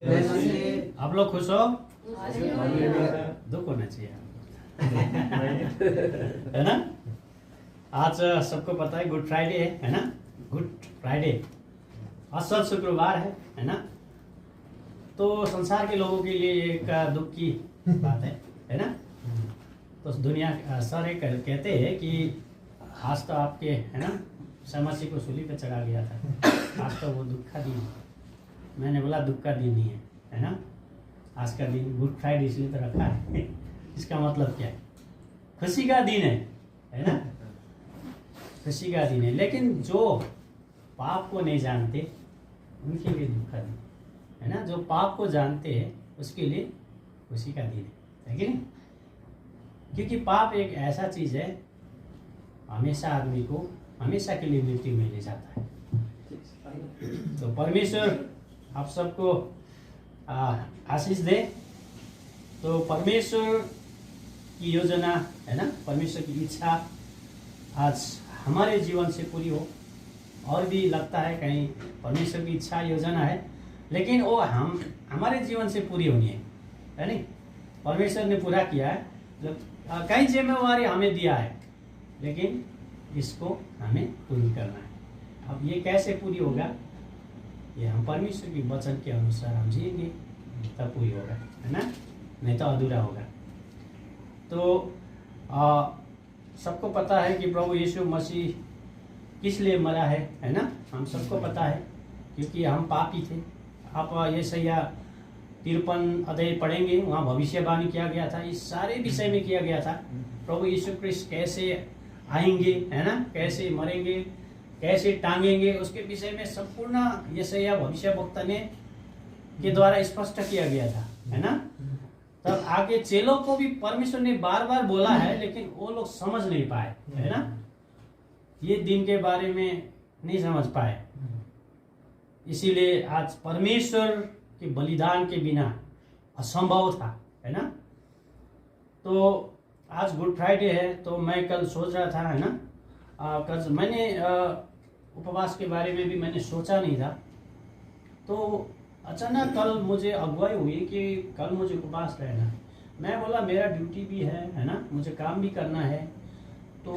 आप लोग खुश हो? दुख होना चाहिए है ना। आज सबको पता है गुड फ्राइडे है ना। गुड फ्राइडे असल शुक्रवार है ना। तो संसार के लोगों के लिए एक दुख की बात है ना। तो दुनिया सारे कहते हैं कि आज तो आपके है ना समस्या को सूली पे चढ़ा गया था, आज तो वो दुख का दिन है। मैंने बोला दुख का दिन ही है ना। आज का दिन गुड फ्राइडे इसलिए तो रखा है। इसका मतलब क्या है? खुशी का दिन है ना। खुशी का दिन है, लेकिन जो पाप को नहीं जानते उनके लिए दुख का दिन है ना। जो पाप को जानते हैं उसके लिए खुशी का दिन है कि नहीं। क्योंकि पाप एक ऐसा चीज है हमेशा आदमी को हमेशा के लिए मृत्यु में ले जाता है। तो परमेश्वर आप सबको आशीष दे। तो परमेश्वर की योजना है ना, परमेश्वर की इच्छा आज हमारे जीवन से पूरी हो। और भी लगता है कहीं परमेश्वर की इच्छा योजना है, लेकिन वो हमारे जीवन से पूरी होनी है नहीं। परमेश्वर ने पूरा किया है, कई जिम्मेवारी हमें दिया है, लेकिन इसको हमें पूरी करना है। अब ये कैसे पूरी होगा? ये हम परमेश्वर की वचन के अनुसार हम जिएंगे तब पूरी होगा है ना, नहीं तो अधूरा होगा। तो सबको पता है कि प्रभु यीशु मसीह किस लिए मरा है ना। हम सबको पता है क्योंकि हम पापी थे। आप यशायाह 53 अध्याय पढ़ेंगे, वहाँ भविष्यवाणी किया गया था, इस सारे विषय में किया गया था। प्रभु यीशु क्रिस्ट कैसे आएंगे है ना, कैसे मरेंगे, कैसे टांगेंगे, उसके विषय में संपूर्ण यशायाह भविष्यवक्ता ने के द्वारा स्पष्ट किया गया था है ना। तब आगे चेलों को भी परमेश्वर ने बार बार बोला है, लेकिन वो लोग समझ नहीं पाए है ना। ये दिन के बारे में नहीं समझ पाए, इसीलिए आज परमेश्वर के बलिदान के बिना असंभव था है ना। तो आज गुड फ्राइडे है, तो मैं कल सोच रहा था है ना, कल मैंने उपवास के बारे में भी मैंने सोचा नहीं था। तो अचानक कल मुझे अगुवाई हुई कि कल मुझे उपवास रहना। मैं बोला मेरा ड्यूटी भी है ना, मुझे काम भी करना है। तो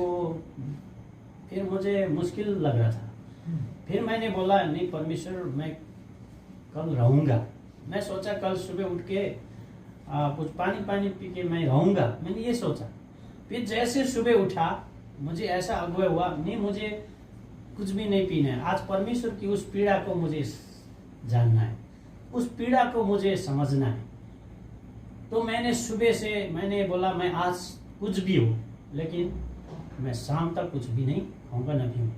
फिर मुझे मुश्किल लग रहा था। फिर मैंने बोला नहीं परमेश्वर मैं कल रहूँगा। मैं सोचा कल सुबह उठ के कुछ पानी पी के मैं रहूँगा, मैंने ये सोचा। फिर जैसे सुबह उठा मुझे ऐसा अगुवाई हुआ नहीं, मुझे कुछ भी नहीं पीना है। आज परमेश्वर की उस पीड़ा को मुझे जानना है, उस पीड़ा को मुझे समझना है। तो मैंने सुबह से मैंने बोला मैं आज कुछ भी हो, लेकिन मैं शाम तक कुछ भी नहीं खाऊंगा न पीऊँगा।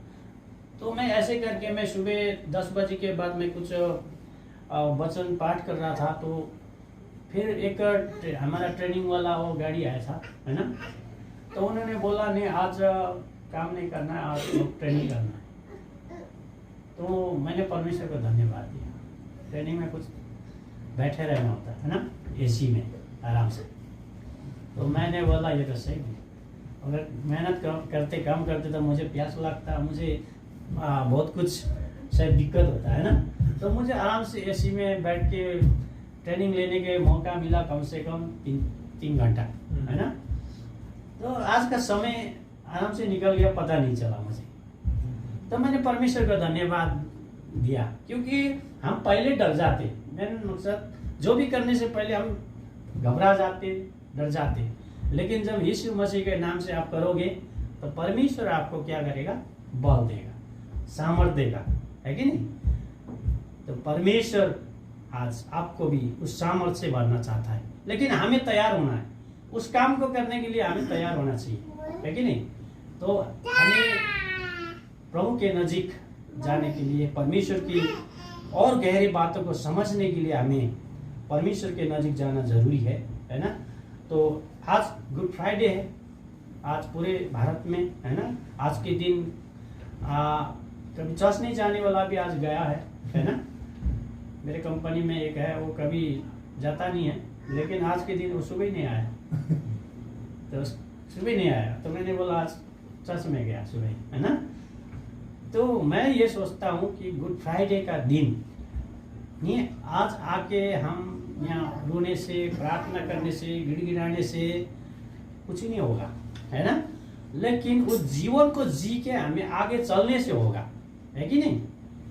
तो मैं ऐसे करके मैं सुबह 10 बजे के बाद मैं कुछ वचन पाठ कर रहा था। तो फिर एक हमारा ट्रेनिंग वाला वो गाड़ी आया था है ना। तो उन्होंने बोला नहीं आज काम नहीं करना है, आज ट्रेनिंग करना है। तो मैंने परमेश्वर को धन्यवाद दिया। ट्रेनिंग में कुछ बैठे रहना होता है ना, एसी में आराम से। तो मैंने बोला ये तो सही नहीं, अगर मेहनत करते काम करते तो मुझे प्यास लगता, मुझे बहुत कुछ शायद दिक्कत होता है ना। तो मुझे आराम से एसी में बैठ के ट्रेनिंग लेने के मौका मिला, कम से कम 3 घंटा है ना। तो आज का समय आराम से निकल गया, पता नहीं चला मुझे। तो मैंने परमेश्वर का धन्यवाद दिया, क्योंकि हम पहले डर जाते। मेरा मकसद जो भी करने से पहले हम घबरा जाते, डर जाते। लेकिन जब यीशु मसीह के नाम से आप करोगे तो परमेश्वर आपको क्या करेगा? बल देगा, सामर्थ देगा, है कि नहीं। तो परमेश्वर आज आपको भी उस सामर्थ से भरना चाहता है, लेकिन हमें तैयार होना है। उस काम को करने के लिए हमें तैयार होना चाहिए, है कि नहीं। तो हमें प्रभु के नजीक जाने के लिए, परमेश्वर की और गहरी बातों को समझने के लिए हमें परमेश्वर के नजीक जाना जरूरी है ना। तो आज गुड फ्राइडे है, आज पूरे भारत में है ना। आज के दिन कभी चर्च नहीं जाने वाला भी आज गया है ना। मेरे कंपनी में एक है, वो कभी जाता नहीं है, लेकिन आज के दिन वो सुबह ही नहीं आया। तो सुबह नहीं आया, तो मैंने बोला आज चर्च में गया सुबह है ना। तो मैं ये सोचता हूँ कि गुड फ्राइडे का दिन नहीं, आज आके हम यहाँ रोने से, प्रार्थना करने से, गिड़गिड़ाने से कुछ नहीं होगा, है ना। लेकिन उस जीवन को जी के हमें आगे चलने से होगा, है कि नहीं।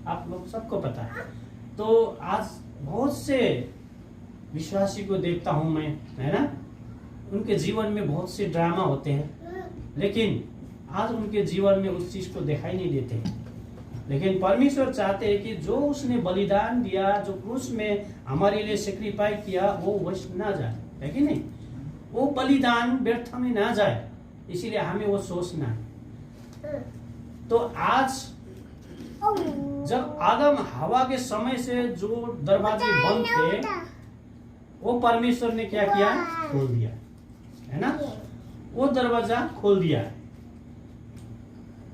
आप लोग सबको पता है। तो आज बहुत से विश्वासी को देखता हूं मैं, है ना, उनके जीवन में बहुत से ड्रामा होते हैं, लेकिन आज उनके जीवन में उस चीज को दिखाई नहीं देते। लेकिन परमेश्वर चाहते हैं कि जो उसने बलिदान दिया, जो क्रूस में हमारे लिए सेक्रीफाइस किया, वो वैसे ना जाए, है कि नहीं। वो बलिदान व्यर्थ में ना जाए, इसीलिए हमें वो सोचना है। तो आज जब आदम हवा के समय से जो दरवाजे बंद थे, वो परमेश्वर ने क्या किया, खोल दिया, है ना। वो दरवाजा खोल दिया।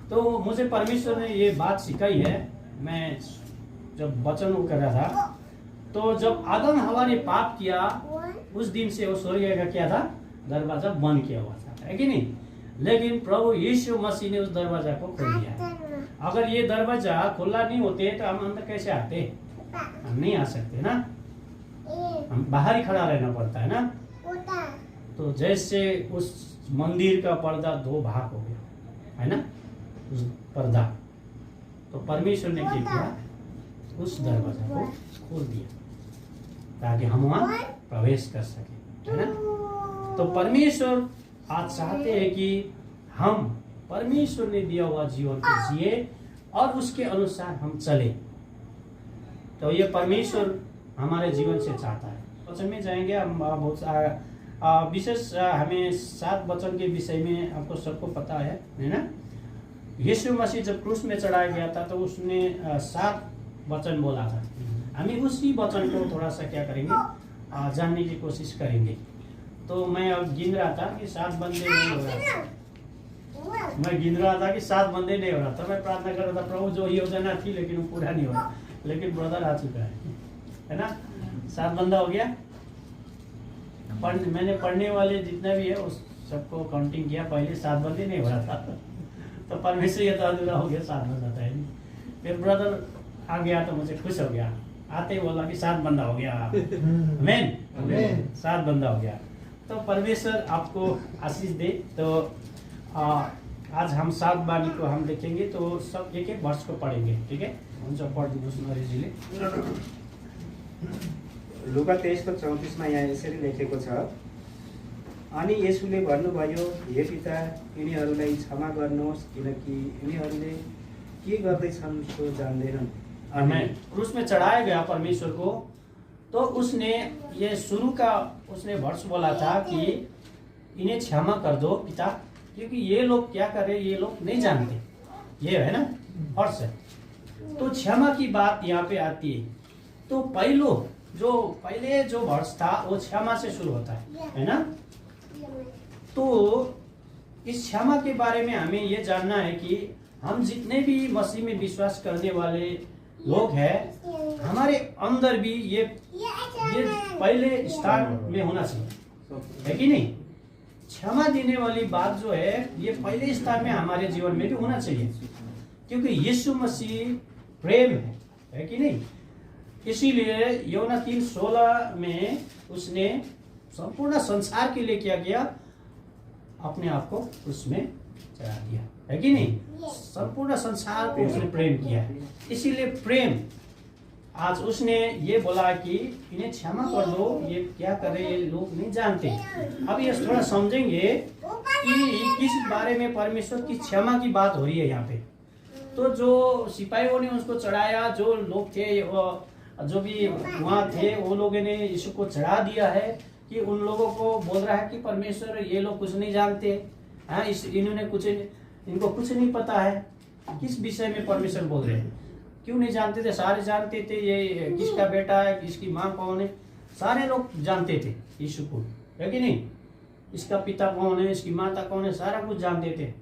तो मुझे परमेश्वर ने ये बात सिखाई है। मैं जब वचन वो कर रहा था, तो जब आदम हवा ने पाप किया, उस दिन से वो स्वर्ग का क्या था, दरवाजा बंद किया हुआ था, है कि नहीं। लेकिन प्रभु यीशु मसीह ने उस दरवाजा को खोल दिया है। अगर ये दरवाजा खुला नहीं होते तो हम अंदर कैसे आते, हम नहीं आ सकते ना, हम बाहर ही खड़ा रहना पड़ता है ना। तो जैसे उस मंदिर का पर्दा 2 भाग हो गया, है ना, उस पर्दा, तो परमेश्वर ने क्या किया, उस दरवाजा को खोल दिया ताकि हम वहां प्रवेश कर सके, है ना। तो परमेश्वर आज चाहते हैं कि हम परमेश्वर ने दिया हुआ जीवन को जिए और उसके अनुसार हम चले। तो ये परमेश्वर हमारे जीवन से चाहता है। वचन में जाएंगे हम, बहुत विशेष हमें 7 वचन के विषय में आपको सबको पता है ना। यीशु मसीह जब क्रूस में चढ़ाया गया था तो उसने 7 वचन बोला था। हमें उसी वचन को थोड़ा सा क्या करेंगे, जानने की कोशिश करेंगे। तो मैं अब गिन रहा था कि 7 बंदे नहीं हो रहा था, मैं गिन रहा था कि 7 बंदे नहीं हो रहा था। मैं प्रार्थना कर रहा था, प्रभु जो योजना थी लेकिन वो पूरा नहीं हो रहा, लेकिन ब्रदर आ चुका है ना। 7 बंदा हो गया। मैंने पढ़ने वाले जितने भी है उस सबको काउंटिंग किया, पहले 7 बंदे नहीं हो रहा था। तो परमेश्वर ये तो अधूरा हो गया, 7 बंदा था। फिर ब्रदर आ गया तो मुझे खुश हो गया, आते ही बोला कि 7 बंदा हो गया। आमीन, 7 बंदा हो गया। तो परमेश्वर आपको आशीष दे। तो आज हम 7 बानी को हम देखेंगे, तो सब एक वर्ष को पढ़ेंगे, ठीक है। हुन्छ, पढिदिनुहोस् न रिजीले। लुका 23:34 मा यहाँ यसरी लेखेको छ, अनि येशूले भन्नुभयो, हे पिता, यिनीहरूलाई क्षमा गर्नुहोस्, किनकि यिनीहरूले के गर्दैछन् सो जान्दैनन्। आमीन। क्रूस में चढ़ाया गया परमेश्वर को, तो उसने ये शुरू का उसने वर्ष बोला था कि इन्हें क्षमा कर दो पिता, क्योंकि ये लोग क्या कर रहे, ये लोग नहीं जानते। ये है ना वर्ष है। तो क्षमा की बात यहाँ पे आती है। तो पहले जो वर्ष था वो क्षमा से शुरू होता है ना। तो इस क्षमा के बारे में हमें ये जानना है कि हम जितने भी मसीह में विश्वास करने वाले लोग हैं, हमारे अंदर भी ये पहले स्थान में होना चाहिए, है कि नहीं। क्षमा देने वाली बात जो है ये पहले स्थान में हमारे जीवन में भी होना चाहिए, क्योंकि यीशु मसीह प्रेम है कि नहीं। इसीलिए यूहन्ना 3:16 में उसने संपूर्ण संसार के लिए क्या किया, अपने आप को उसमें चढ़ा दिया, है कि नहीं। संपूर्ण संसार को उसने प्रेम किया। इसीलिए प्रेम आज उसने ये बोला कि इन्हें क्षमा कर दो, ये क्या कर रहे ये लोग नहीं जानते। अब ये थोड़ा समझेंगे कि किस बारे में परमेश्वर की क्षमा की बात हो रही है यहाँ पे। तो जो सिपाहियों ने उसको चढ़ाया, जो लोग थे जो भी वहाँ थे, वो लोगों ने यीशु को चढ़ा दिया है कि उन लोगों को बोल रहा है कि परमेश्वर ये लोग कुछ नहीं जानते हैं, इनको कुछ नहीं पता है। किस विषय में परमेश्वर बोल रहे हैं, क्यों नहीं जानते थे, सारे जानते थे ये किसका बेटा है, किसकी माँ कौन है, सारे लोग जानते थे यीशु को, है कि नहीं। इसका पिता कौन है, इसकी माता कौन है, सारा कुछ जानते थे।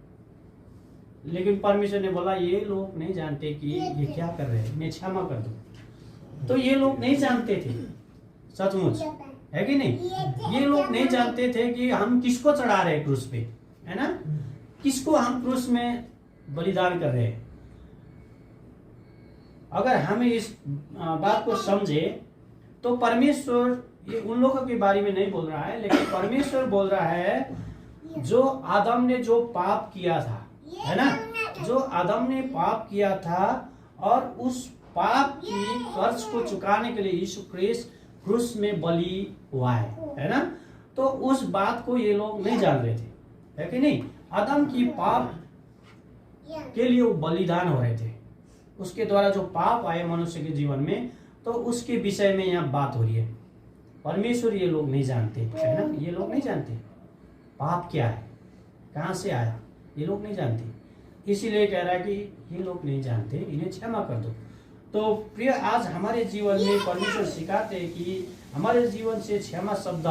लेकिन परमेश्वर ने बोला ये लोग नहीं जानते कि ये क्या कर रहे हैं, मैं क्षमा कर दूं। तो ये लोग नहीं जानते थे, सचमुच, है कि नहीं। ये लोग नहीं जानते थे कि हम किसको चढ़ा रहे हैं क्रूस पे, है ना, किसको हम क्रूस में बलिदान कर रहे हैं। अगर हम इस बात को समझे तो परमेश्वर ये उन लोगों के बारे में नहीं बोल रहा है, लेकिन परमेश्वर बोल रहा है जो आदम ने जो पाप किया था, है ना, जो आदम ने पाप किया था और उस पाप की कर्ज को चुकाने के लिए यीशु क्रिस्ट क्रूस में बलि हुआ है ना। तो उस बात को ये लोग नहीं जान रहे थे, है कि नहीं। आदम की पाप के लिए वो बलिदान हो रहे थे, उसके द्वारा जो पाप आए मनुष्य के जीवन में, तो उसके विषय में यहाँ बात हो रही है। परमेश्वर ये लोग नहीं जानते, है ना, ये लोग नहीं जानते पाप क्या है, कहाँ से आया, ये लोग नहीं जानते। इसीलिए कह रहा है कि ये लोग नहीं जानते, इन्हें क्षमा कर दो। तो प्रिय, आज हमारे जीवन में परमेश्वर सिखाते हैं कि हमारे जीवन से क्षमा शब्द,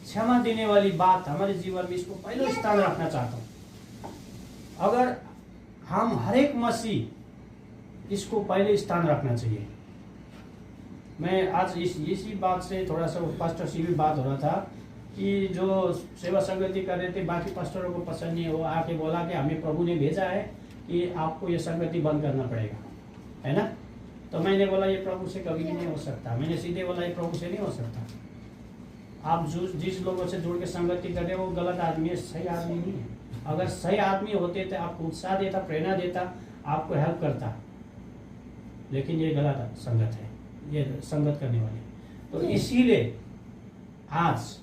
क्षमा देने वाली बात हमारे जीवन में, इसको पहले स्थान रखना चाहता हूँ। अगर हम हर एक मसीह इसको पहले स्थान रखना चाहिए। मैं आज इसी बात से थोड़ा सा पास्टर से भी बात हो रहा था कि जो सेवा संगति कर रहे थे, बाकी पास्टरों को पसंद नहीं हो, आके बोला कि हमें प्रभु ने भेजा है कि आपको ये संगति बंद करना पड़ेगा, है ना। तो मैंने बोला ये प्रभु से कभी भी नहीं हो सकता। मैंने सीधे बोला ये प्रभु से नहीं हो सकता। आप जिस लोगों से जुड़ के संगति कर रहे हो वो गलत आदमी है, सही आदमी नहीं है। अगर सही आदमी होते तो आपको उत्साह देता, प्रेरणा देता, आपको हेल्प करता, लेकिन ये गलत संगत है, ये संगत करने वाली। तो इसीलिए आज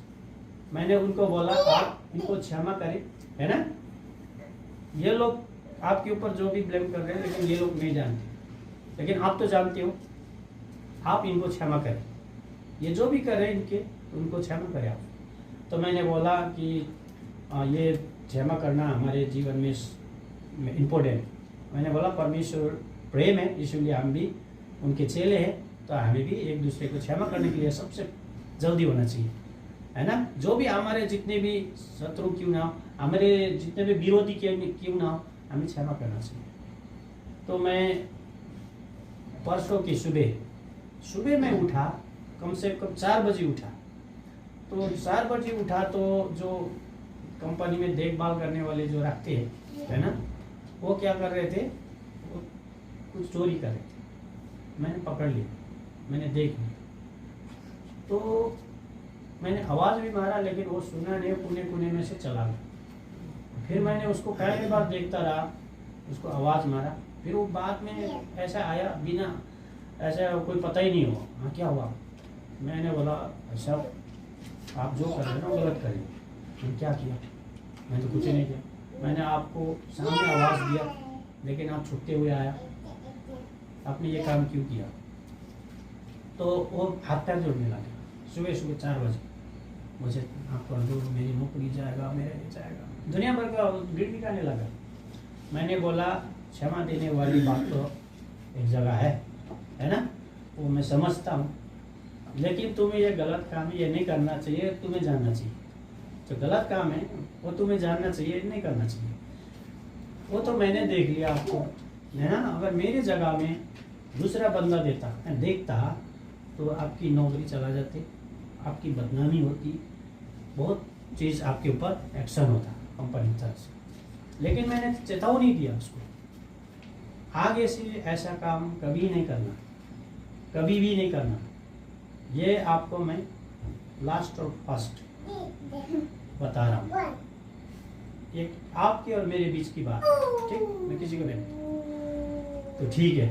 मैंने उनको बोला आप इनको क्षमा करें, है ना। ये लोग आपके ऊपर जो भी ब्लेम कर रहे हैं, लेकिन ये लोग नहीं जानते, लेकिन आप तो जानते हो। आप इनको क्षमा करें, ये जो भी कर रहे हैं इनके, उनको क्षमा करें आप। तो मैंने बोला कि ये क्षमा करना हमारे जीवन में इम्पोर्टेंट। मैंने बोला परमेश्वर प्रेम है, इसलिए हम भी उनके चेले हैं, तो हमें भी एक दूसरे को क्षमा करने के लिए सबसे जल्दी होना चाहिए, है ना। जो भी हमारे जितने भी शत्रु क्यों ना हो, हमारे जितने भी विरोधी क्यों ना हो, हमें क्षमा करना चाहिए। तो मैं परसों की सुबह में उठा, कम से कम 4 बजे उठा। तो 4 बजे उठा तो जो कंपनी में देखभाल करने वाले जो रखते हैं, है ना, वो क्या कर रहे थे, वो कुछ चोरी कर रहे थे। मैंने पकड़ लिया, मैंने देख लिया, तो मैंने आवाज़ भी मारा, लेकिन वो सुना नहीं, कोने में से चला गया। फिर मैंने उसको कई बार देखता रहा, उसको आवाज़ मारा, फिर वो बाद में ऐसा आया, बिना ऐसा कोई पता ही नहीं हुआ, हाँ क्या हुआ। मैंने बोला ऐसा आप जो कर रहे हैं ना गलत कर रहे हैं। मैंने क्या किया, मैंने तो कुछ नहीं किया। मैंने आपको सामने आवाज़ दिया, लेकिन आप छुपते हुए आया, आपने ये काम क्यों किया। तो वो हाथ पैर जोड़ने लगे सुबह 4 बजे। मुझे आप कर दो, मेरी नौकरी जाएगा, मेरा ये जाएगा, दुनिया भर का भीड़ निकालने लगा। मैंने बोला क्षमा देने वाली बात तो एक जगह है ना, वो मैं समझता हूँ, लेकिन तुम्हें ये गलत काम है, ये नहीं करना चाहिए, तुम्हें जानना चाहिए। जो गलत काम है वो तुम्हें जानना चाहिए, नहीं करना चाहिए। वो तो मैंने देख लिया आपको, है ना। अगर मेरी जगह में दूसरा बंदा देखता तो आपकी नौकरी चला जाती, आपकी बदनामी होती, बहुत चीज़ आपके ऊपर एक्शन होता कंपनी की तरफ से। लेकिन मैंने चेतावनी दिया उसको, आगे से ऐसा काम कभी नहीं करना, कभी भी नहीं करना। ये आपको मैं लास्ट और फर्स्ट बता रहा हूँ, एक आपके और मेरे बीच की बात, ठीक, मैं किसी को नहीं। तो ठीक है,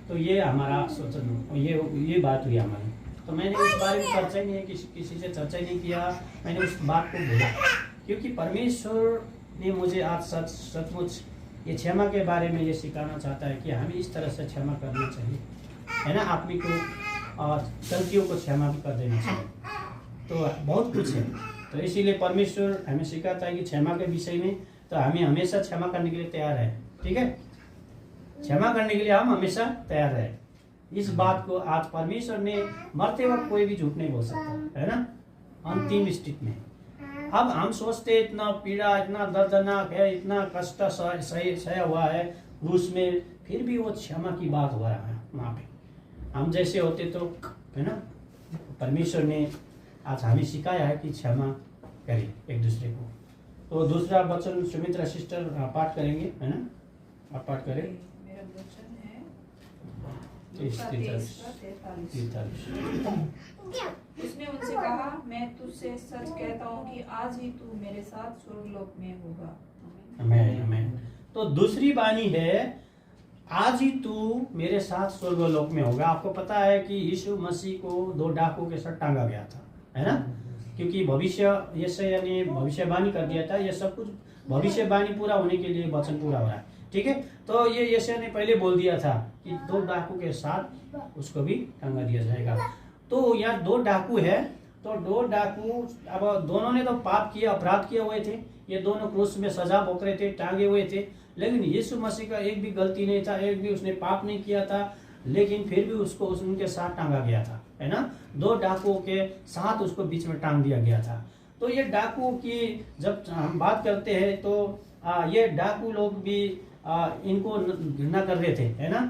तो ये हमारा सोचना, ये बात हुई हमारी। तो मैंने उस बारे में चर्चा ही नहीं, किसी से चर्चा ही नहीं किया, मैंने उस बात को भूला, क्योंकि परमेश्वर ने मुझे आज सचमुच ये क्षमा के बारे में ये सिखाना चाहता है कि हमें इस तरह से क्षमा करना चाहिए, है ना। आदमी को गलतियों को क्षमा भी कर देना चाहिए। तो बहुत कुछ है, तो इसीलिए परमेश्वर हमें सिखाता है कि क्षमा के विषय में तो हमें हमेशा क्षमा करने के लिए तैयार है, ठीक है। क्षमा करने के लिए हम हमेशा तैयार है। इस बात को आज परमेश्वर ने, मरते वक्त कोई भी झूठ नहीं बोल सकता, है ना, अंतिम स्थिति में। अब हम सोचते इतना पीड़ा, इतना दर्दनाक है, इतना कष्ट सहा हुआ है क्रूस में, फिर भी वो क्षमा की बात हो रहा है वहाँ पे। हम जैसे होते तो, है ना, परमेश्वर ने आज हमें सिखाया है कि क्षमा करें एक दूसरे को। तो दूसरा वचन सुमित्रा सिस्टर पाठ करेंगे, है ना, आप पाठ करें। मेरा वचन है उसका 23 का 43। उसने उनसे कहा, मैं तुझसे सच कहता हूँ कि आज ही तू मेरे साथ स्वर्गलोक में होगा। आमीन आमीन। तो दूसरी वाणी है, आज ही तू मेरे साथ स्वर्गलोक में होगा। आपको पता है कि यीशु मसीह को 2 डाकुओं के साथ टांगा गया था, है ना? क्योंकि भविष्य यशायाह ने भविष्यवाणी कर दिया था, ये सब कुछ भविष्यवाणी पूरा होने के लिए वचन पूरा हो रहा है, ठीक है? तो ये यशायाह ने पहले बोल दिया था कि 2 डाकू के साथ उसको भी टांगा दिया जाएगा। तो यहाँ 2 डाकू है, तो 2 डाकू, अब दोनों ने तो पाप किया, अपराध किए हुए थे, ये दोनों क्रूस में सजा भोग रहे थे, टांगे हुए थे। लेकिन यीशु मसीह का एक भी गलती नहीं था, एक भी उसने पाप नहीं किया था, लेकिन फिर भी उसको उनके साथ टांगा गया था, है ना? 2 डाकुओं के साथ उसको बीच में टांग दिया गया था। तो ये डाकुओं की जब हम बात करते हैं तो ये डाकू लोग भी इनको घृणा कर रहे थे, है ना?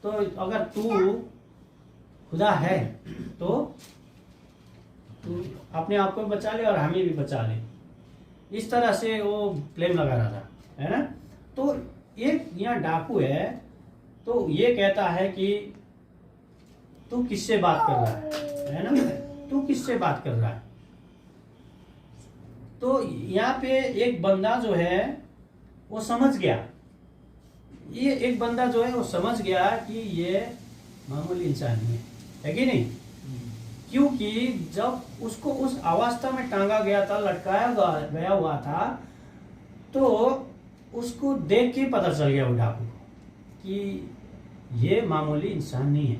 तो अगर तू खुदा है तो तू अपने आप को बचा ले और हमें भी बचा ले, इस तरह से वो क्लेम लगा रहा था, है ना? तो एक यहाँ डाकू है, तो ये कहता है कि तू किससे बात कर रहा है ना? तू किससे बात कर रहा है? तो यहाँ पे एक बंदा जो है वो समझ गया, ये एक बंदा जो है वो समझ गया कि ये मामूली इंसान नहीं है कि नहीं? क्योंकि जब उसको उस अवस्था में टांगा गया था, लटकाया गया हुआ था, तो उसको देख के पता चल गया वो डाकू कि ये मामूली इंसान नहीं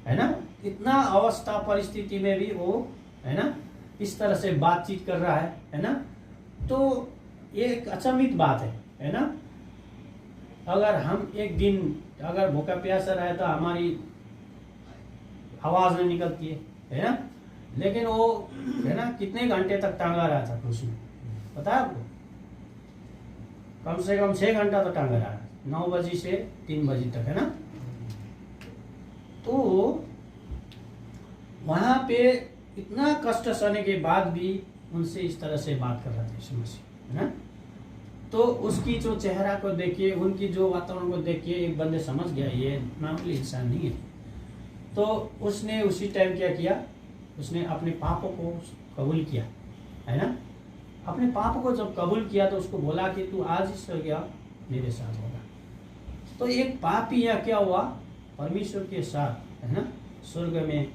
है ना? इतना अवस्था परिस्थिति में भी वो, है ना, इस तरह से बातचीत कर रहा है ना? तो ये एक अचंभित बात है ना? अगर हम एक दिन अगर भूखा प्यासा रहे तो हमारी आवाज नहीं निकलती है ना? लेकिन वो, है ना, कितने घंटे तक टांगा रहा था क्रूस में, पता है आपको? कम से कम 6 घंटा तो टांगा रहा, 9 बजे से 3 बजे तक, है ना? तो वहां पे इतना कष्ट सहने के बाद भी उनसे इस तरह से बात कर रहा था यीशु मसीह, है ना? तो उसकी जो चेहरा को देखिए, उनकी जो वातावरण को देखिए, एक बंदे समझ गया ये मामूली इंसान नहीं है। तो उसने उसी टाइम क्या किया, उसने अपने पापों को कबूल किया, है ना? अपने पाप को जब कबूल किया तो उसको बोला कि तू आज ही स्वर्ग मेरे साथ होगा। तो एक पापी या क्या हुआ, परमेश्वर के साथ, है ना, स्वर्ग में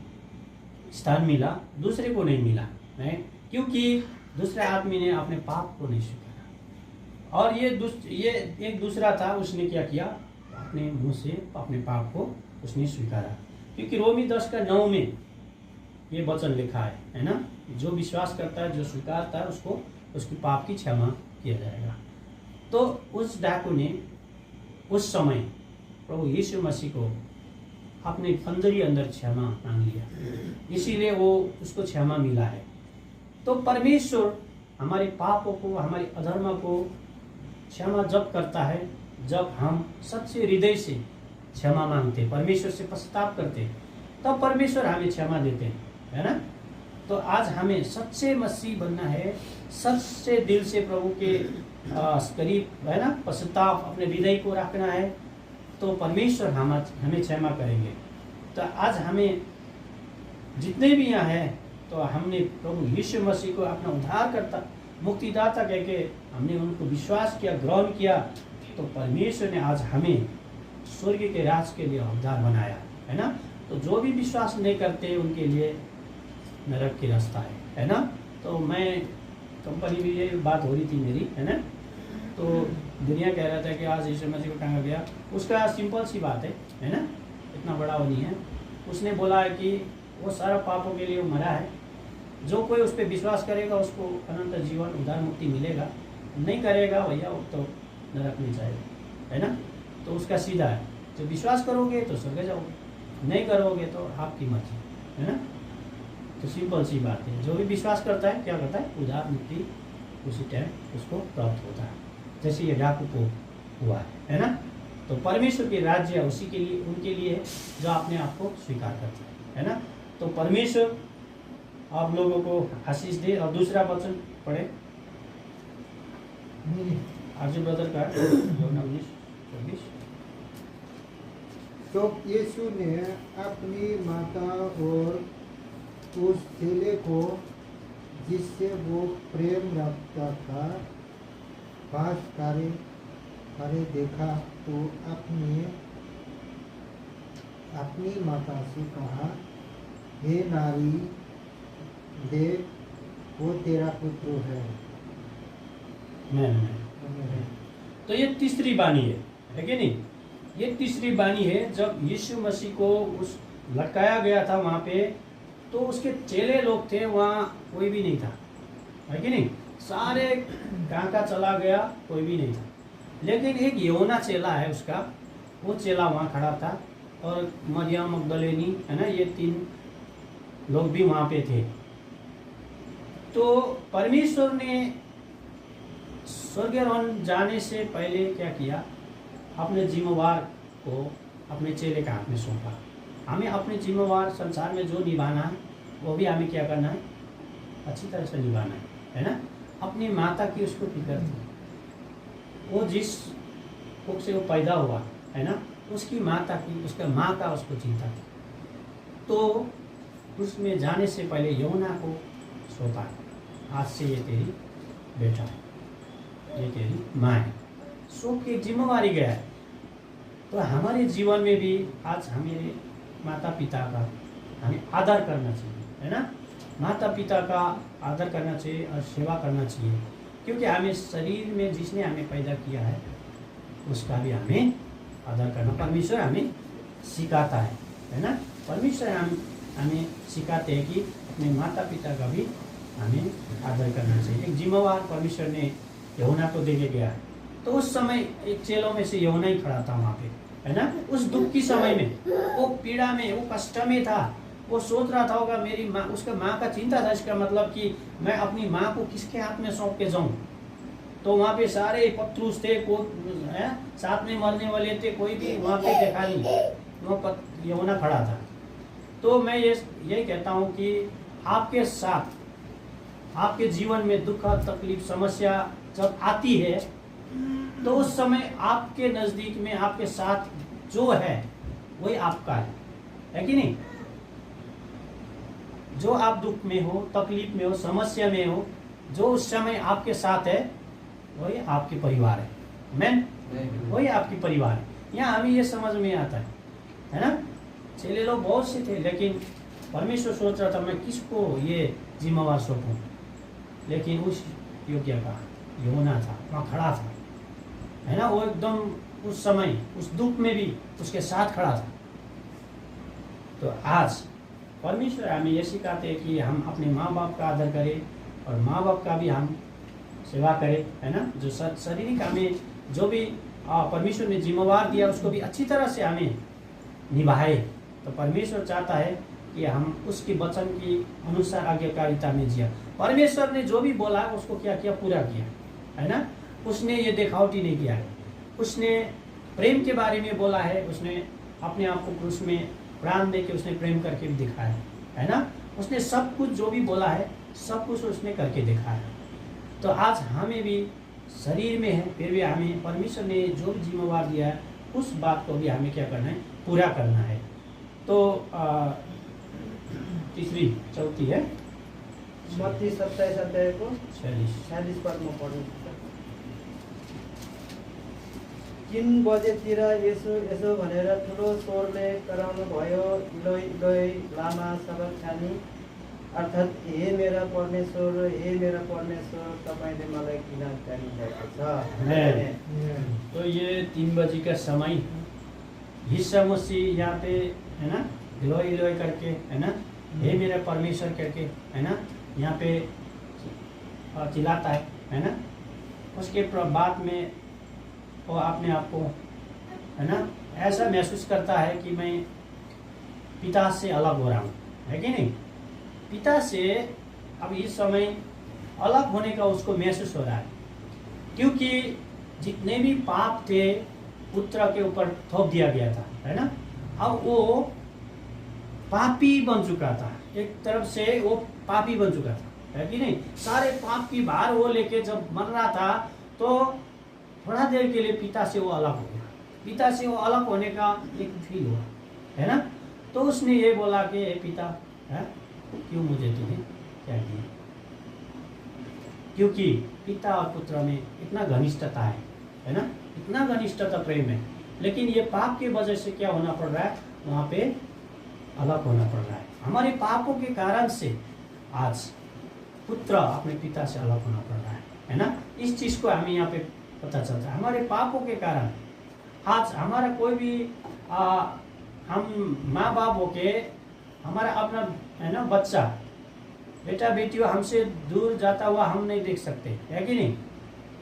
स्थान मिला, दूसरे को नहीं मिला, है? क्योंकि दूसरे आदमी ने अपने पाप को नहीं स्वीकारा। और ये एक दूसरा था, उसने क्या किया, अपने मुंह से अपने पाप को उसने स्वीकारा। क्योंकि रोमी 10:9 में ये वचन लिखा है ना? जो विश्वास करता है, जो स्वीकारता है, उसको उसकी पाप की क्षमा किया जाएगा। तो उस डाकू ने उस समय प्रभु यीशु मसीह को अपने अंदर क्षमा मांग लिया, इसीलिए वो उसको क्षमा मिला है। तो परमेश्वर हमारे पापों को, हमारी अधर्म को क्षमा जब करता है, जब हम सच्चे हृदय से क्षमा मांगते, परमेश्वर से पश्चाताप करते, तब परमेश्वर हमें क्षमा देते हैं, है ना? तो आज हमें सच्चे मसीह बनना है, सच्चे दिल से प्रभु के करीब, है ना, पश्चाताप अपने हृदय को रखना है, तो परमेश्वर हमें क्षमा करेंगे। तो आज हमें जितने भी यहाँ हैं, तो हमने प्रभु यीशु मसीह को अपना उद्धारकर्ता, मुक्तिदाता कह के हमने उनको विश्वास किया, ग्रहण किया, तो परमेश्वर ने आज हमें स्वर्ग के राज के लिए हकदार बनाया, है ना? तो जो भी विश्वास नहीं करते उनके लिए नरक की रास्ता है ना? तो मैं कंपनी में ये बात हो रही थी मेरी, है ना? तो दुनिया कह रहा था कि आज यीशु मसीह को टांगा गया, उसका सिंपल सी बात है ना? इतना बड़ा वो नहीं है। उसने बोला है कि वो सारा पापों के लिए मरा है, जो कोई उस पर विश्वास करेगा उसको अनंत जीवन, उद्धार, मुक्ति मिलेगा, नहीं करेगा भैया वो तो नरक में जाएगा, है ना? तो उसका सीधा है, जो विश्वास करोगे तो स्वर्ग जाओगे, नहीं करोगे तो आपकी मर्जी, है ना? तो सिंपल सी बात है, जो भी विश्वास करता है क्या करता है, उद्धार, मुक्ति उसी टाइम उसको प्राप्त होता है, जैसे ये डाकू को हुआ है ना? तो परमेश्वर के राज्य उसी के लिए, उनके लिए जो अपने आप को स्वीकार करता है ना? तो परमेश्वर आप लोगों को आशीष दे। और दूसरा वचन पढ़े आर्जू ब्रदर का 19:24। तो यीशु ने अपनी माता और उस चेले को जिससे वो प्रेम रखता था पास करे देखा तो अपनी माता से कहा, हे नारी, देख वो तेरा पुत्र है। नहीं। तो ये तीसरी वाणी है कि नहीं? ये तीसरी वाणी है जब यीशु मसीह को उस लटकाया गया था वहां पे, तो उसके चेले लोग थे, वहाँ कोई भी नहीं था, है कि नहीं? सारे कहाँ का चला गया, कोई भी नहीं था। लेकिन एक यूहन्ना चेला है उसका, वो चेला वहाँ खड़ा था, और मरियम मगदलेनी है ना, ये 3 लोग भी वहाँ पे थे। तो परमेश्वर ने स्वर्गारोहण जाने से पहले क्या किया? अपने जिम्मेवार को अपने चेले के हाथ में सौंपा। हमें अपने जिम्मेवार संसार में जो निभाना है वो भी हमें क्या करना है? अच्छी तरह से निभाना है ना? अपनी माता की उसको फिक्र थी, वो जिस कुख से वो पैदा हुआ है ना, उसकी माता की, उसका माँ का उसको चिंता थी। तो उसमें जाने से पहले यूहन्ना को सौंपा, आज से ये तेरी बेटा है, ये तेरी माँ है, सौंप के जिम्मेवारी गया है। तो हमारे जीवन में भी आज हमें माता पिता का हमें आदर करना चाहिए, है ना? माता पिता का आदर करना चाहिए और सेवा करना चाहिए, क्योंकि हमें शरीर में जिसने हमें पैदा किया है उसका भी हमें आदर करना परमेश्वर हमें सिखाता है ना? परमेश्वर हमें सिखाते हैं कि अपने माता पिता का भी हमें आदर करना चाहिए। एक जिम्मेवार परमेश्वर ने यूहन्ना को देके गया है। तो उस समय एक चेलों में से यूहन्ना ही खड़ा था वहाँ पे, है ना? उस दुख की समय में, वो पीड़ा में, वो कष्ट में था, वो सोच रहा था होगा मेरी माँ, उसका माँ का चिंता था, इसका मतलब कि मैं अपनी माँ को किसके हाथ में सौंप के जाऊँ। तो वहाँ पे सारे पत्रुस थे, साथ में मरने वाले थे, कोई भी वहाँ पे देखा नहीं, वो यूहन्ना खड़ा था। तो मैं यही कहता हूँ कि आपके साथ, आपके जीवन में दुख, तकलीफ, समस्या जब आती है, तो उस समय आपके नज़दीक में आपके साथ जो है वही आपका है कि नहीं? जो आप दुख में हो, तकलीफ में हो, समस्या में हो, जो उस समय आपके साथ है वही आपके परिवार है। मैन वही आपकी परिवार है। यहाँ हमें ये समझ में आता है ना? चेले लोग बहुत से थे, लेकिन परमेश्वर सोच रहा था मैं किसको ये जिम्मेवार सौंपूं, लेकिन उस योग्य का यूहन्ना था, वहाँ खड़ा था, है ना? वो एकदम उस समय उस दुख में भी उसके साथ खड़ा था। तो आज परमेश्वर हमें ये सिखाते हैं कि हम अपने माँ बाप का आदर करें और माँ बाप का भी हम सेवा करें, है ना? जो शारीरिक हमें जो भी परमेश्वर ने जिम्मेवार दिया उसको भी अच्छी तरह से हमें निभाए। तो परमेश्वर चाहता है कि हम उसके वचन की अनुसार आज्ञाकारिता में जिया। परमेश्वर ने जो भी बोला है उसको क्या किया? पूरा किया, है ना? उसने ये दिखावटी नहीं किया है। उसने प्रेम के बारे में बोला है, उसने अपने आप को क्रूस में प्राण दे के उसने प्रेम करके भी दिखाया है ना? उसने सब कुछ जो भी बोला है सब कुछ उसने करके दिखाया है। तो आज हमें भी शरीर में है, फिर भी हमें परमेश्वर ने जो भी जिम्मेवार दिया है उस बात को भी हमें क्या करना है? पूरा करना है। तो तीसरी चौथी है मत्ती 27 अध्याय को 46 पद में पढ्नु। 3 बजेतिर यसो भनेर ठुलो स्वरले कराउनु भयो, इलोई इलोई लामा सबक्थानी, अर्थात् हे मेरा परमेश्वर, हे मेरा परमेश्वर, तपाईँले मलाई किन त्याग्नु भएको छ। तो ये 3 बजे का समय यीशु मसीह यहाँ पे, है ना, इलोई इलोई करके, है ना, हे मेरा परमेश्वर करके, है ना, यहाँ पे चिल्लाता है ना? उसके बाद में वो अपने आप को, है ना, ऐसा महसूस करता है कि मैं पिता से अलग हो रहा हूँ, है कि नहीं? पिता से अब इस समय अलग होने का उसको महसूस हो रहा है, क्योंकि जितने भी पाप थे पुत्र के ऊपर थोप दिया गया था, है ना? अब वो पापी बन चुका था, एक तरफ से वो पापी बन चुका था, है कि नहीं? सारे पाप की भार वो लेके जब मर रहा था तो थोड़ा देर के लिए पिता से वो अलग हो गया, पिता से वो अलग होने का एक फील हुआ, है ना। तो उसने ये बोला कि पिता है क्यों मुझे तुम्हें त्याग दिया, क्योंकि पिता और पुत्र में इतना घनिष्ठता है ना, इतना घनिष्ठता प्रेम है, लेकिन ये पाप की वजह से क्या होना पड़ रहा है, वहाँ पे अलग होना पड़ रहा है। हमारे पापों के कारण से आज पुत्र अपने पिता से अलग होना पड़ रहा है ना। इस चीज़ को हमें यहाँ पे पता चलता है। हमारे पापों के कारण आज हमारा कोई भी हम माँ बाप होके हमारा अपना है ना बच्चा बेटा बेटी हमसे दूर जाता हुआ हम नहीं देख सकते, है कि नहीं।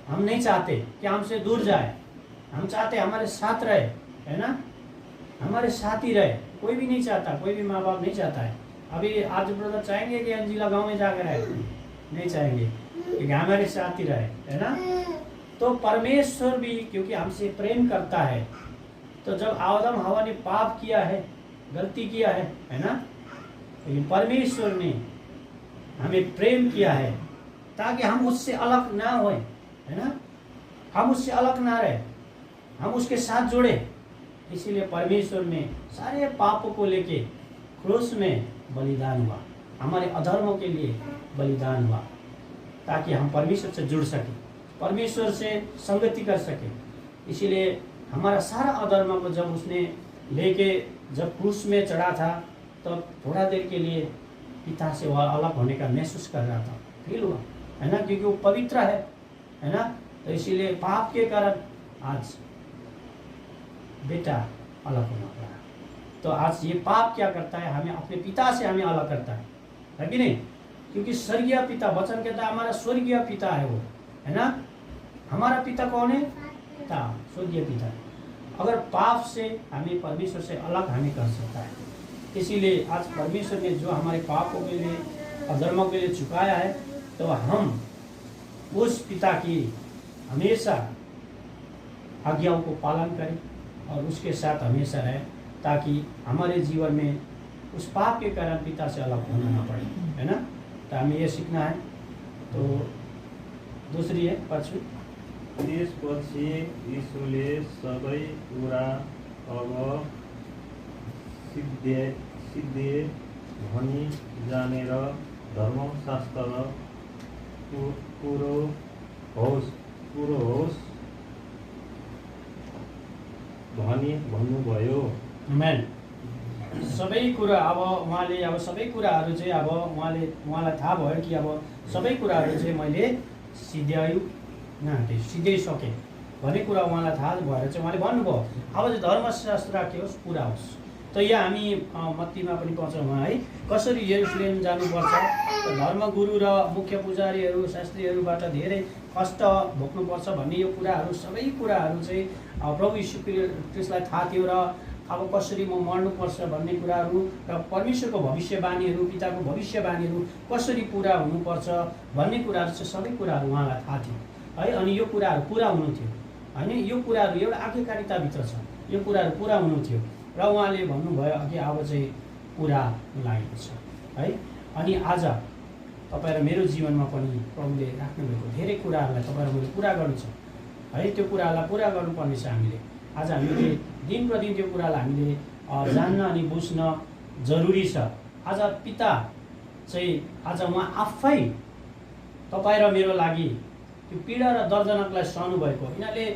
हम नहीं चाहते कि हमसे दूर जाए, हम चाहते हमारे साथ रहे, है ना, हमारे साथ ही रहे। कोई भी नहीं चाहता, कोई भी माँ बाप नहीं चाहता है। अभी आज ब्रदर चाहेंगे कि अंजिला गांव में जाकर रहे, नहीं चाहेंगे कि हमारे साथ ही रहे, है ना। तो परमेश्वर भी क्योंकि हमसे प्रेम करता है, तो जब आदम हवा ने पाप किया है, गलती किया है ना, लेकिन परमेश्वर ने हमें प्रेम किया है ताकि हम उससे अलग ना होए, है ना, हम उससे अलग ना रहे, हम उसके साथ जुड़े। इसीलिए परमेश्वर ने सारे पापों को लेके क्रूस में बलिदान हुआ, हमारे अधर्मों के लिए बलिदान हुआ, ताकि हम परमेश्वर से जुड़ सके, परमेश्वर से संगति कर सके। इसीलिए हमारा सारा अधर्म को जब उसने लेके जब क्रूस में चढ़ा था, तब थोड़ा देर के लिए पिता से वह अलग होने का महसूस कर रहा था, फील हुआ, है ना, क्योंकि वो पवित्र है ना। तो इसीलिए पाप के कारण आज बेटा अलग होना पड़ा। तो आज ये पाप क्या करता है, हमें अपने पिता से हमें अलग करता है कि नहीं। क्योंकि स्वर्गीय पिता, वचन कहता है हमारा स्वर्गीय पिता है वो, है ना। हमारा पिता कौन है, पिता, स्वर्गीय पिता। अगर पाप से हमें परमेश्वर से अलग हमें कर सकता है। इसीलिए आज परमेश्वर ने जो हमारे पापों के लिए, अधर्मों के लिए चुकाया है, तो हम उस पिता की हमेशा आज्ञाओं को पालन करें और उसके साथ हमेशा रहें, ताकि हमारे जीवन में उस पाप के कारण पिता से अलग होना ना पड़े, है ना। तो हमें ये सीखना है। तो दूसरी है पाँचवीं, त्यसपछि यीशुले सबै कुरा अब सिद्धे भनी जानेर धर्मशास्त्र पुरो होस् भनी भन्नुभयो। आमेन। सबै कुरा अब उहाँले अब सबै कुराहरू चाहिँ अब उहाँलाई थाहा भयो कि अब सबै कुराहरू चाहिँ मैले सिध्याइसकेँ भन्ने कुरा उहाँलाई थाहा भएर चाहिँ उहाँले भन्नुभयो अब चाहिँ धर्मशास्त्र के होस् पुरा होस्। त यहाँ हामी मत्तीमा पनि पाउँछौँ है, कसरी यरुशलेम जानुपर्छ। धर्मगुरु र मुख्य पुजारीहरू शास्त्रीहरूबाट धेरै कष्ट भोग्नुपर्छ भन्ने यो कुराहरू सबै कुराहरू चाहिँ प्रभु यीशु क्रिस्टलाई थाहा थियो। र अब कसरी म मर्नुपर्छ भन्ने कुराहरू र परमेश्वरको भविष्यवाणीहरू, पिताको भविष्यवाणीहरू कसरी पुरा हुनुपर्छ भन्ने कुराहरू चाहिँ सबै कुराहरू उहाँलाई थाहा थियो है। अनि यो कुराहरू पुरा हुनु थियो होइन, यो कुराहरू एउटा आज्ञाकारिताभित्र छ, यो कुराहरू पुरा हुनु थियो। र उहाँले भन्नुभयो अघि अब चाहिँ पुरा लागेको छ है। अनि आज तपाईँ र मेरो जीवनमा पनि प्रभुले राख्नुभएको धेरै कुराहरूलाई तपाईँ र मैले पुरा गर्नु छ है। त्यो कुराहरूलाई पुरा गर्नुपर्ने छ हामीले। आज हामीले दिन प्रतिदिन त्यो कुरालाई हामीले जान्न अनि बुझ्न जरुरी छ। आज पिता चाहिँ आज उहाँ आफै तपाईँ र मेरो लागि त्यो पीडा र दर्दनाकलाई सहनु भएको। यिनीहरूले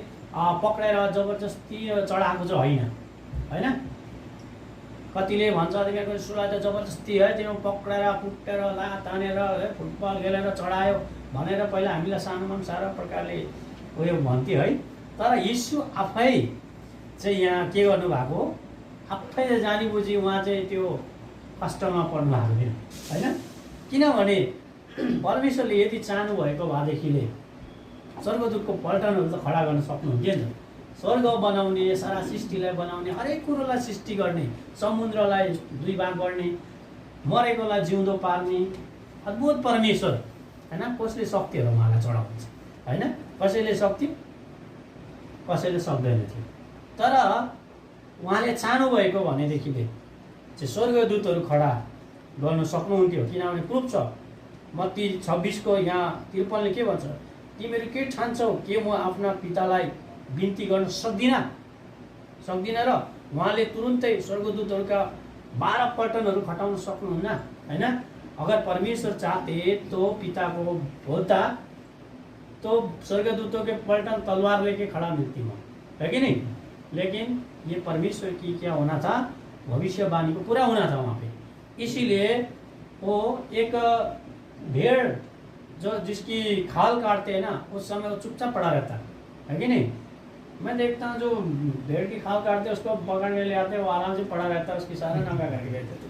पक्राएर जबरजस्ती चढाएको चाहिँ होइन। कतिले भन्छ तिमीहरूको सुरुवात त जबरजस्ती है, तिमीहरू पक्राएर कुटेर लात तानेर फुटबल खेलेर चढायो भनेर पहिला हामीलाई सानोमा पनि साह्रो प्रकारले उयो भन्थ्यो है। तर यीशु आफै चाहिँ यहाँ के गर्नुभएको, आफै जानी बुझी उहाँ चाहिँ त्यो कष्टमा पर्नु भएको होइन। किनभने परमेश्वरले यदि चाहनु भएको भएदेखिले स्वर्गदूतको पल्टनहरू त खडा गर्न सक्नुहुन्थ्यो नि। स्वर्ग बनाउने, सारा सृष्टिलाई बनाउने, हरेक कुरोलाई सृष्टि गर्ने, समुद्रलाई दुई भाग गर्ने, मरेकोलाई जिउँदो पार्ने अद्भुत परमेश्वर होइन। कसले सक्थ्यो र उहाँलाई चढाउँछ होइन, कसैले सक्थ्यो, कसैले सक्दैन थियो। तर उहाँले चाहनुभएको भनेदेखिले चाहिँ स्वर्गदूतहरू खडा गर्नु सक्नुहुन्थ्यो। किनभने प्रुफ छ, मत्ती 26 यहाँ 53ले के भन्छ, तिमीहरू के ठान्छौ, के म आफ्ना पितालाई बिन्ती गर्न सक्दिनँ सक्दिनँ र उहाँले तुरुन्तै स्वर्गदूतहरूका 12 पल्टनहरू खटाउन सक्नुहुन्न हैन। अगर परमेश्वर चाहते तो पिता को बोलता तो स्वर्गदूतों के पलटन तलवार लेके खड़ा मिलती वहाँ, है कि नहीं। लेकिन ये परमेश्वर की क्या होना था, भविष्यवाणी को पूरा होना था वहाँ पे। इसीलिए वो एक भेड़ जो जिसकी खाल काटते हैं ना, उस समय वो चुपचाप पड़ा रहता है कि नहीं। मैं देखता हूँ जो भेड़ की खाल काटते हैं उसको पकड़ने ले आते हैं, वो आराम से पड़ा रहता है, उसकी सारा नंगा करके बैठते थे।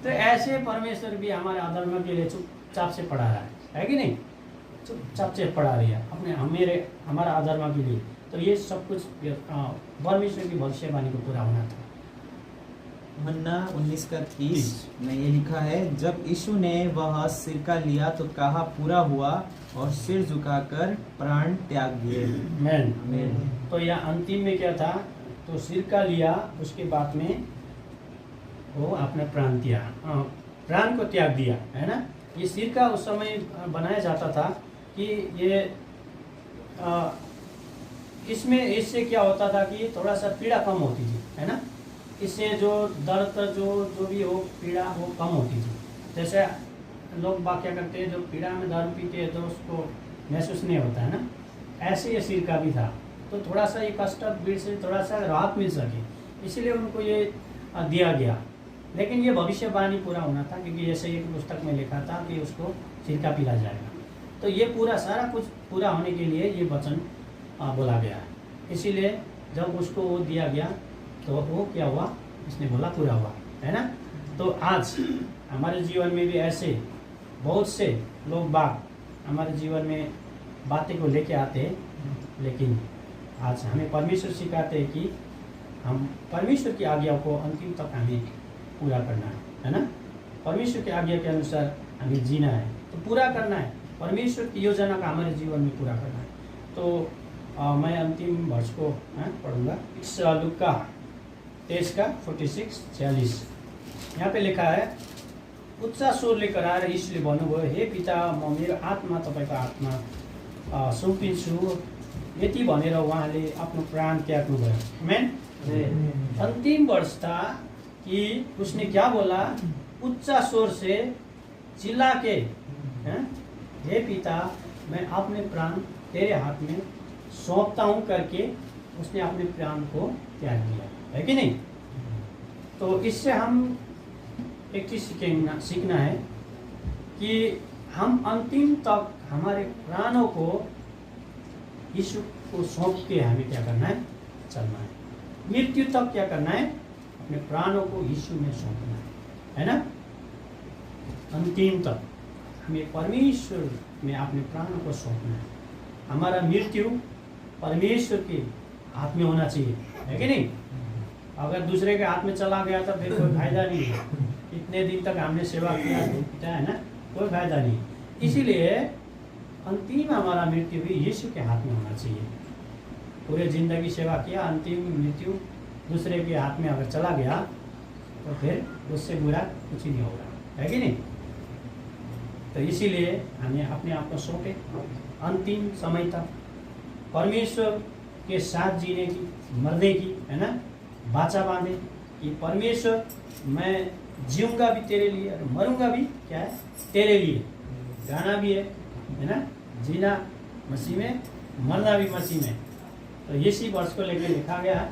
तो ऐसे परमेश्वर भी हमारे अधर्म के लिए चुपचाप से पड़ा रहा है कि नहीं, चुपचाप से पड़ा रही है अपने हमारा अधर्म के लिए। तो ये सब कुछ परमेश्वर की भविष्यवाणी को पूरा होना था। मन्ना 19:30 में ये लिखा है, जब यीशु ने वह सिरका लिया तो कहा पूरा हुआ और सिर झुकाकर प्राण त्याग दिए। आमीन। तो यह अंतिम में क्या था, तो सिरका लिया, उसके बाद में वो अपना प्राण दिया, प्राण को त्याग दिया, है ना। ये सिरका उस समय बनाया जाता था कि ये इससे क्या होता था कि थोड़ा सा पीड़ा कम होती थी, है ना। इससे जो दर्द जो भी हो पीड़ा वो कम होती थी। जैसे लोग बात क्या करते हैं, जो पीड़ा में दारू पीते हैं तो उसको महसूस नहीं होता है ना, ऐसे ये सिरका भी था। तो थोड़ा सा ये कष्ट भीड़ से थोड़ा सा राहत मिल सके, इसीलिए उनको ये दिया गया। लेकिन ये भविष्यवाणी पूरा होना था, क्योंकि जैसे एक पुस्तक में लिखा था कि उसको सिरका पिला जाएगा। तो ये पूरा सारा कुछ पूरा होने के लिए ये वचन बोला गया है। इसीलिए जब उसको वो दिया गया तो वो क्या हुआ, इसने बोला पूरा हुआ, है ना। तो आज हमारे जीवन में भी ऐसे बहुत से लोग बात हमारे जीवन में बातें को लेके आते हैं, लेकिन आज हमें परमेश्वर सिखाते हैं कि हम परमेश्वर की आज्ञा को अंतिम तक हमें पूरा करना है ना। परमेश्वर की आज्ञा के अनुसार हमें जीना है, तो पूरा करना है, परमेश्वर की योजना का हमारे जीवन में पूरा करना है। तो मैं अंतिम वर्ष को पढ़ूंगा। इस लूका 23:46-46 यहाँ पे लिखा है, उच्च स्वर लेकर आएर यीशुले भन्नुभयो, हे पिता, म मेरो आत्मा तपाईँको आत्मा सुम्पिन्छु। यति भनेर उहाँले आफ्नो प्राण त्याग्नुभयो। आमेन। अंतिम वर्ष था कि उसने क्या बोला, उच्च स्वर से चिल्ला के, हे पिता, मैं अपने प्राण तेरे हाथ में सौंपता हूँ करके उसने अपने प्राण को त्याग दिया, है कि नहीं। तो इससे हम एक चीज सीखना है कि हम अंतिम तक हमारे प्राणों को यीशु को सौंप के हमें क्या करना है, चलना है। मृत्यु तक क्या करना है, अपने प्राणों को यीशु में सौंपना है ना। अंतिम तक हमें परमेश्वर में अपने प्राणों को सौंपना है। हमारा मृत्यु परमेश्वर के हाथ में होना चाहिए, है कि नहीं। अगर दूसरे के हाथ में चला गया तो फिर कोई फायदा नहीं है। इतने दिन तक हमने सेवा किया है ना, कोई फायदा नहीं। इसीलिए अंतिम हमारा मृत्यु भी यीशु के हाथ में होना चाहिए। पूरे जिंदगी सेवा किया, अंतिम मृत्यु दूसरे के हाथ में अगर चला गया तो फिर उससे बुरा कुछ ही नहीं होगा, है कि नहीं। तो इसीलिए हमें अपने आप को सौंपे अंतिम समय तक परमेश्वर के साथ जीने की, मरने की, है ना, बाचा बांधे कि परमेश्वर मैं जीऊंगा भी तेरे लिए और मरूंगा भी क्या है, तेरे लिए। गाना भी है ना, जीना मसीह में, मरना भी मसीह में। तो इसी वर्ष को लेकर लिखा गया है।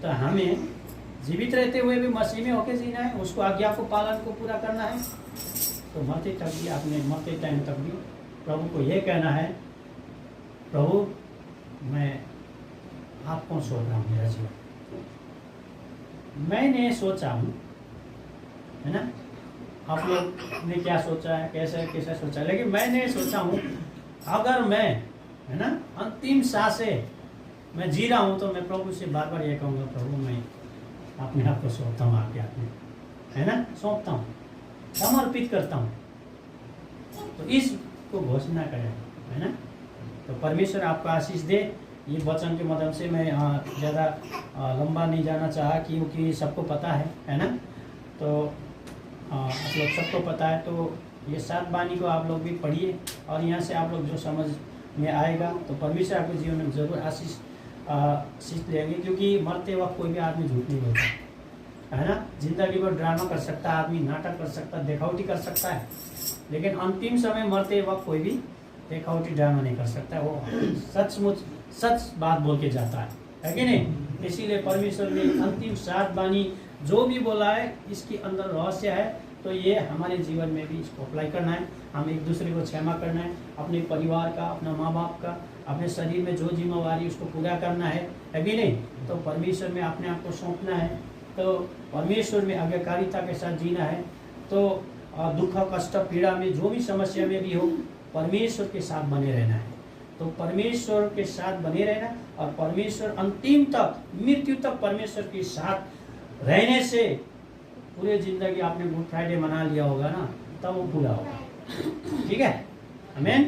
तो हमें जीवित रहते हुए भी मसीह में होकर जीना है, उसको आज्ञा को पालन को पूरा करना है। तो मरते तक भी, अपने मरते टाइम तक भी प्रभु को यह कहना है, प्रभु मैं आपको सौंप रहा हूँ मेरा जीवन। मैंने सोचा हूँ, है ना, आप लोग ने क्या सोचा है, कैसे कैसे सोचा है, लेकिन मैंने सोचा हूँ अगर मैं, है ना, अंतिम सांसें मैं जी रहा हूँ तो मैं प्रभु से बार बार ये कहूँगा, प्रभु मैं अपने आप को सौंपता हूँ आपके हाथ में, है ना, सौंपता हूँ, समर्पित करता हूँ। तो इसको घोषणा करें, है ना। तो परमेश्वर आपको आशीष दे। ये वचन के माध्यम से मैं ज़्यादा लंबा नहीं जाना चाहा, क्योंकि सबको पता है ना। तो आप लोग सबको पता है, तो ये 7 वाणी को आप लोग भी पढ़िए और यहाँ से आप लोग जो समझ में आएगा तो परमेश्वर आपके जीवन में ज़रूर आशीष सीख लेंगे, क्योंकि मरते वक्त कोई भी आदमी झूठ नहीं बोलता है ना। जिंदगी भर ड्रामा कर सकता है आदमी, नाटक कर सकता है, दिखावटी कर सकता है, लेकिन अंतिम समय मरते वक्त कोई भी दिखावटी ड्रामा नहीं कर सकता है। वो सचमुच सच बात बोल के जाता है कि नहीं। इसीलिए परमेश्वर ने अंतिम 7 वाणी जो भी बोला है इसके अंदर रहस्य है। तो ये हमारे जीवन में भी इसको अप्लाई करना है। हम एक दूसरे को क्षमा करना है, अपने परिवार का, अपना माँ बाप का, अपने शरीर में जो जिम्मेवारी उसको पूरा करना है कि नहीं। तो परमेश्वर में अपने आप को सौंपना है, तो परमेश्वर में आज्ञाकारिता के साथ जीना है। तो दुख कष्ट पीड़ा में जो भी समस्या में भी हो परमेश्वर के साथ बने रहना है। तो परमेश्वर के साथ बने रहना, और परमेश्वर अंतिम तक, मृत्यु तक परमेश्वर के साथ रहने से पूरे जिंदगी आपने गुड फ्राइडे मना लिया होगा ना, तब वो पूरा होगा। ठीक है, आमीन।